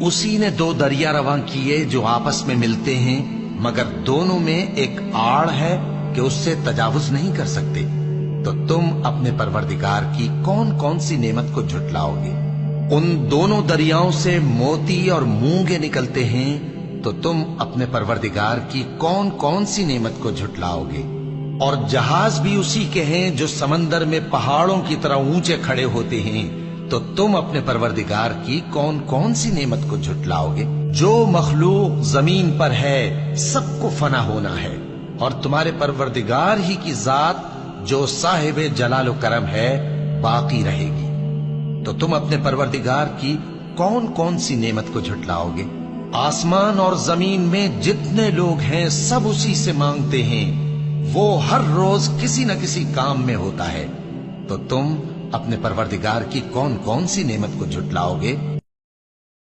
उसी ने दो दरिया रवां किए जो आपस में मिलते हैं, मगर दोनों में एक आड़ है कि उससे तजावुज नहीं कर सकते। तो तुम अपने परवरदिगार की कौन कौन सी नेमत को झुटलाओगे? उन दोनों दरियाओं से मोती और मूंगे निकलते हैं, तो तुम अपने परवरदिगार की कौन कौन सी नेमत को झुटलाओगे? और जहाज भी उसी के हैं जो समंदर में पहाड़ों की तरह ऊंचे खड़े होते हैं, तो तुम अपने परवरदिगार की कौन कौन सी नेमत को झुटलाओगे? जो मखलूक जमीन पर है सबको फना होना है, और तुम्हारे परवरदिगार ही की जात जो साहिब जलाल करम है बाकी रहेगी। तो तुम अपने परवरदिगार की कौन कौन सी नेमत को झुटलाओगे? आसमान और जमीन में जितने लोग हैं सब उसी से मांगते हैं, वो हर रोज किसी न किसी काम में होता है। तो तुम अपने परवरदिगार की कौन कौन सी नेमत को झुटलाओगे?